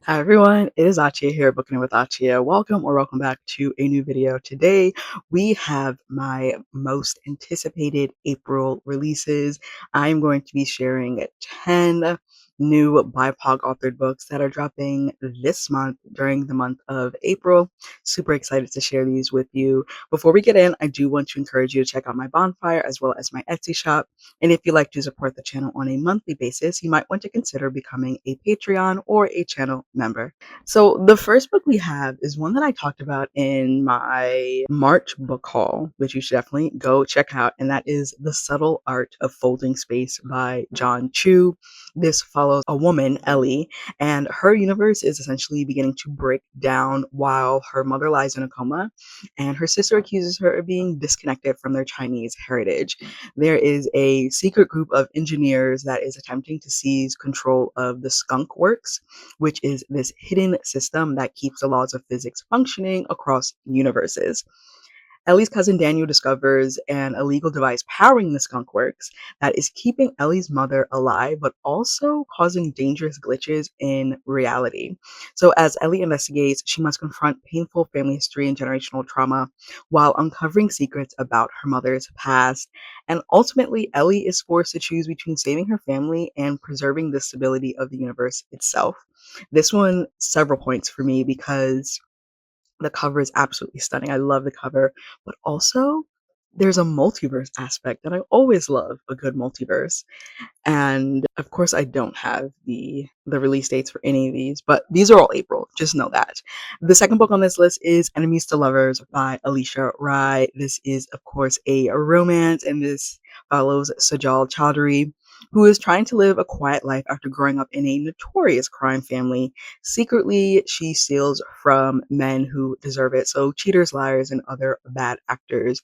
Hi everyone, it is Achia here, Booking It with Achia. Welcome back to a new video. Today we have my most anticipated April releases. I am going to be sharing 10 new BIPOC authored books that are dropping this month during the month of April. Super excited to share these with you. Before we get in, I do want to encourage you to check out my bonfire as well as my Etsy shop. And if you'd like to support the channel on a monthly basis, you might want to consider becoming a Patreon or a channel member. So the first book we have is one that I talked about in my March book haul, which you should definitely go check out, and that is The Subtle Art of Folding Space by John Chu. This follows a woman, Ellie, and her universe is essentially beginning to break down while her mother lies in a coma, and her sister accuses her of being disconnected from their Chinese heritage. There is a secret group of engineers that is attempting to seize control of the Skunk Works, which is this hidden system that keeps the laws of physics functioning across universes. Ellie's cousin Daniel discovers an illegal device powering the Skunk Works that is keeping Ellie's mother alive, but also causing dangerous glitches in reality. So, as Ellie investigates, she must confront painful family history and generational trauma while uncovering secrets about her mother's past. And ultimately, Ellie is forced to choose between saving her family and preserving the stability of the universe itself. This one, several points for me because the cover is absolutely stunning. I love the cover, but also there's a multiverse aspect, and I always love a good multiverse. And of course, I don't have the release dates for any of these, but these are all April. Just know that. The second book on this list is Enemies to Lovers by Alisha. This is, of course, a romance, and this follows Sajal Chowdhury, who is trying to live a quiet life after growing up in a notorious crime family. Secretly, she steals from men who deserve it, so cheaters, liars, and other bad actors.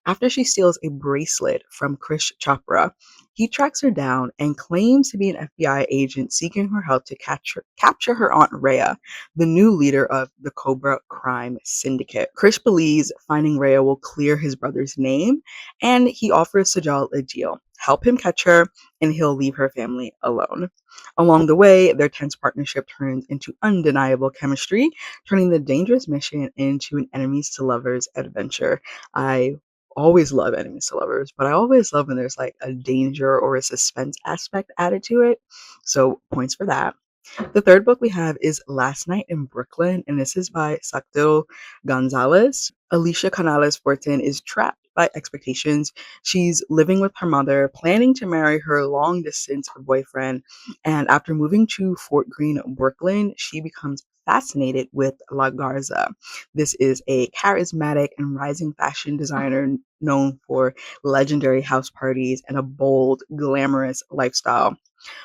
After she steals a bracelet from Krish Chopra, he tracks her down and claims to be an FBI agent seeking her help to capture her aunt Rhea, the new leader of the Cobra crime syndicate. Krish believes finding Rhea will clear his brother's name, and he offers Sajal a deal. Help him catch her, and he'll leave her family alone. Along the way, their tense partnership turns into undeniable chemistry, turning the dangerous mission into an enemies to lovers adventure. I always love enemies to lovers, but I always love when there's like a danger or a suspense aspect added to it. So points for that. The third book we have is Last Night in Brooklyn, and this is by Xochitl Gonzalez. Alicia Canales Fortin is trapped by expectations. She's living with her mother, planning to marry her long distance boyfriend, and after moving to Fort Greene, Brooklyn, she becomes fascinated with La Garza. This is a charismatic and rising fashion designer known for legendary house parties and a bold, glamorous lifestyle.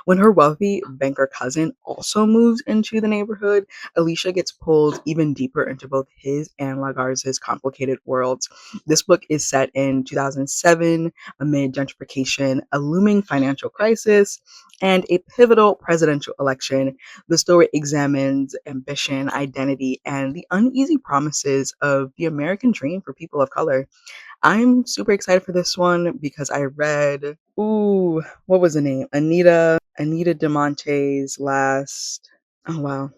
When her wealthy banker cousin also moves into the neighborhood, Alicia gets pulled even deeper into both his and Lagarze's complicated worlds. This book is set in 2007 amid gentrification, a looming financial crisis, and a pivotal presidential election. The story examines ambition, identity, and the uneasy promises of the American dream for people of color. I'm super excited for this one because I read, what was the name? Anita DeMonte's last, oh wow.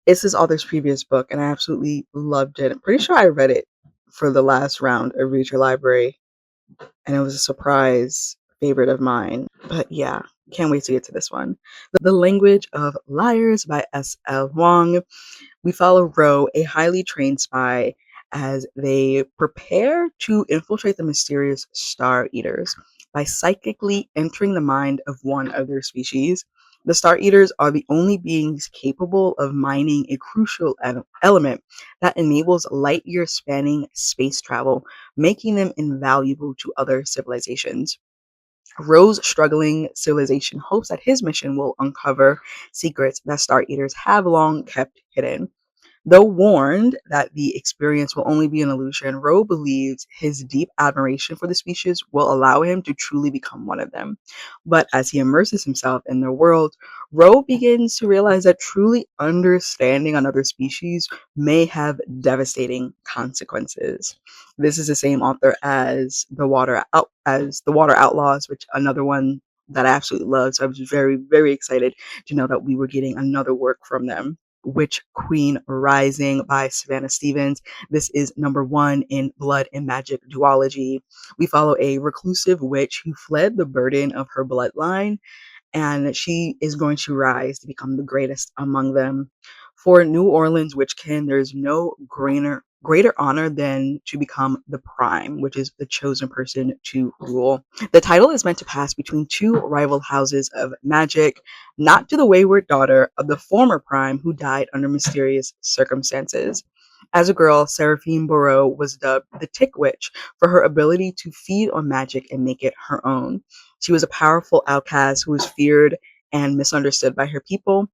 It's this author's previous book, and I absolutely loved it. I'm pretty sure I read it for the last round of Read Your Library, and it was a surprise favorite of mine. But yeah, can't wait to get to this one. The Language of Liars by S.L. Huang. We follow Ro, a highly trained spy, as they prepare to infiltrate the mysterious Star Eaters by psychically entering the mind of one of their species. The Star Eaters are the only beings capable of mining a crucial element that enables light year spanning space travel, making them invaluable to other civilizations. Ro's struggling civilization hopes that his mission will uncover secrets that Star Eaters have long kept hidden. Though warned that the experience will only be an illusion, Roe believes his deep admiration for the species will allow him to truly become one of them. But as he immerses himself in their world, Roe begins to realize that truly understanding another species may have devastating consequences. This is the same author as the Water Outlaws, which another one that I absolutely love. So I was very, very excited to know that we were getting another work from them. Witch Queen Rising by Savannah Stevens. This is number one in Blood and Magic duology. We follow a reclusive witch who fled the burden of her bloodline, and she is going to rise to become the greatest among them. For New Orleans Witchkin, there's no greater honor than to become the prime, which is the chosen person to rule. The title is meant to pass between two rival houses of magic, not to the wayward daughter of the former prime who died under mysterious circumstances. As a girl, Seraphine Moreau was dubbed the Tick Witch for her ability to feed on magic and make it her own. She was a powerful outcast who was feared and misunderstood by her people.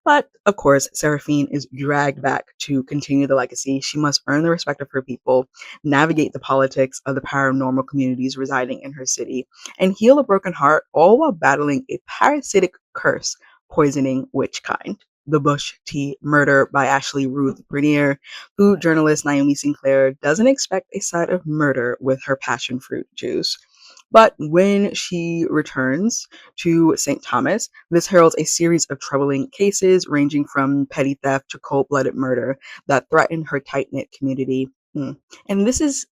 But of course, Seraphine is dragged back to continue the legacy. She must earn the respect of her people, navigate the politics of the paranormal communities residing in her city, and heal a broken heart, all while battling a parasitic curse poisoning witchkind. The Bush Tea Murder by Ashley-Ruth Bernier, who journalist Naomi Sinclair doesn't expect a side of murder with her passion fruit juice. But when she returns to St. Thomas, this heralds a series of troubling cases ranging from petty theft to cold-blooded murder that threaten her tight-knit community. And this is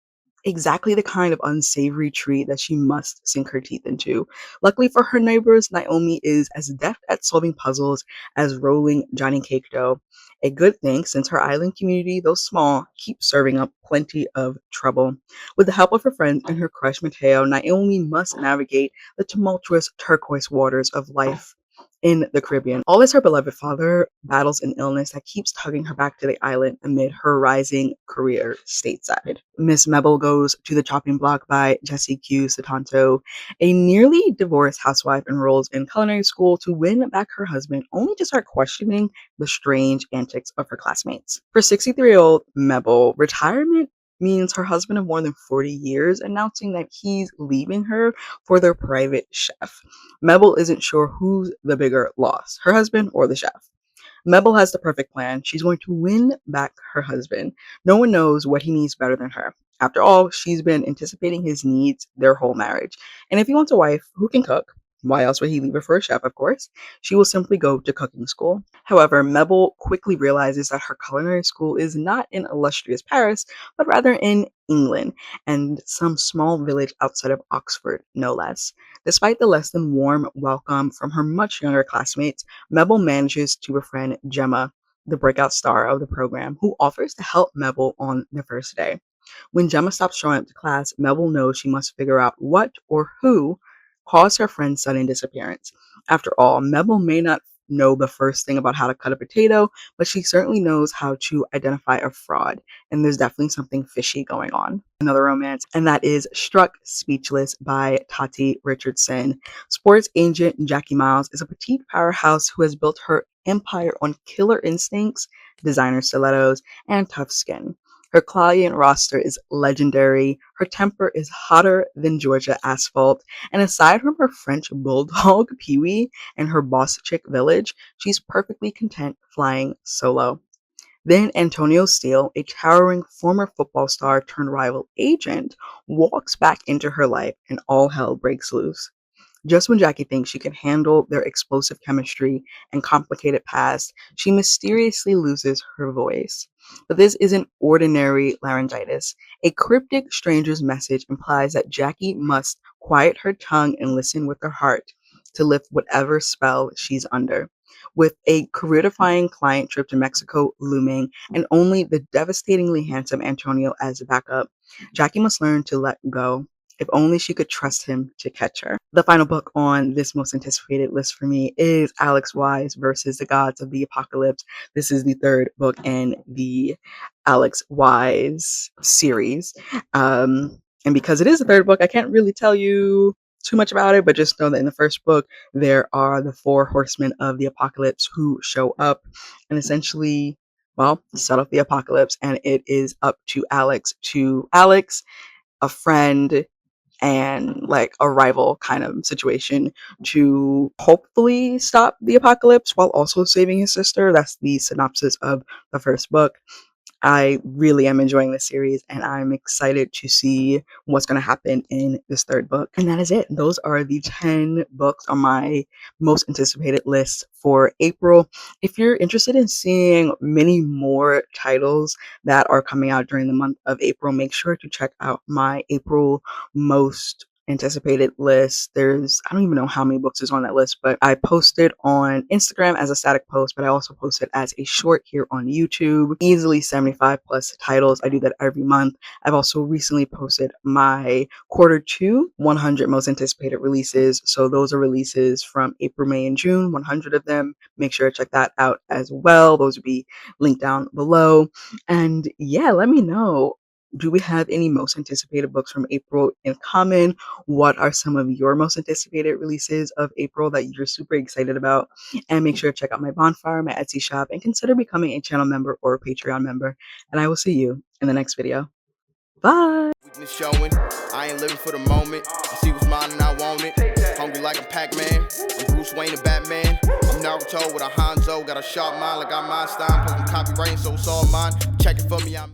exactly the kind of unsavory treat that she must sink her teeth into. Luckily for her neighbors, Naomi is as deft at solving puzzles as rolling Johnny Cake dough. A good thing, since her island community, though small, keeps serving up plenty of trouble. With the help of her friends and her crush Mateo, Naomi must navigate the tumultuous turquoise waters of life in the Caribbean. All as her beloved father battles an illness that keeps tugging her back to the island amid her rising career stateside. Miss Mebel Goes to the Chopping Block by Jessie Q. Satanto. A nearly divorced housewife enrolls in culinary school to win back her husband, only to start questioning the strange antics of her classmates. For 63-year-old Mebel, retirement means her husband of more than 40 years announcing that he's leaving her for their private chef. Mebel isn't sure who's the bigger loss, her husband or the chef. Mebel has the perfect plan. She's going to win back her husband. No one knows what he needs better than her. After all, she's been anticipating his needs their whole marriage. And if he wants a wife who can cook, why else would he leave her for a chef, of course? She will simply go to cooking school. However, Mebel quickly realizes that her culinary school is not in illustrious Paris, but rather in England, and some small village outside of Oxford, no less. Despite the less than warm welcome from her much younger classmates, Mebel manages to befriend Gemma, the breakout star of the program, who offers to help Mebel on the first day. When Gemma stops showing up to class, Mebel knows she must figure out what or who caused her friend's sudden disappearance. After all, Mebel may not know the first thing about how to cut a potato, but she certainly knows how to identify a fraud, and there's definitely something fishy going on. Another romance, and that is Struck Speechless by Tati Richardson. Sports agent Jackie Miles is a petite powerhouse who has built her empire on killer instincts, designer stilettos, and tough skin. Her client roster is legendary. Her temper is hotter than Georgia asphalt. And aside from her French bulldog, Pee Wee, and her boss chick village, she's perfectly content flying solo. Then Antonio Steele, a towering former football star turned rival agent, walks back into her life and all hell breaks loose. Just when Jackie thinks she can handle their explosive chemistry and complicated past, she mysteriously loses her voice. But this isn't ordinary laryngitis. A cryptic stranger's message implies that Jackie must quiet her tongue and listen with her heart to lift whatever spell she's under. With a career-defying client trip to Mexico looming and only the devastatingly handsome Antonio as a backup, Jackie must learn to let go. If only she could trust him to catch her. The final book on this most anticipated list for me is Alex Wise versus the Gods of the Apocalypse. This is the third book in the Alex Wise series. And because it is the third book, I can't really tell you too much about it, but just know that in the first book, there are the four horsemen of the apocalypse who show up and essentially well, set off the apocalypse, and it is up to Alex, a friend and like a rival kind of situation, to hopefully stop the apocalypse while also saving his sister. That's the synopsis of the first book. I really am enjoying this series, and I'm excited to see what's going to happen in this third book. And that is it. Those are the 10 books on my most anticipated list for April. If you're interested in seeing many more titles that are coming out during the month of April, make sure to check out my April most anticipated list. I don't even know how many books is on that list, but I posted on Instagram as a static post, but I also posted as a short here on YouTube. Easily 75 plus titles. I do that every month. I've also recently posted my quarter two 100 most anticipated releases. So those are releases from April, May, and June, 100 of them. Make sure to check that out as well. Those will be linked down below. And yeah, let me know. Do we have any most anticipated books from April in common? What are some of your most anticipated releases of April that you're super excited about? And make sure to check out my bonfire, my Etsy shop, and consider becoming a channel member or a Patreon member. And I will see you in the next video. Bye. Weakness showing, I ain't living for the moment. I see what's mine and I want it. Hungry like a Pac-Man. I'm Bruce Wayne and Batman. I'm Naruto with a Hanzo. Got a sharp mind like I'm Einstein. Plus I'm copywriting, so it's all mine. Check it for me, I'm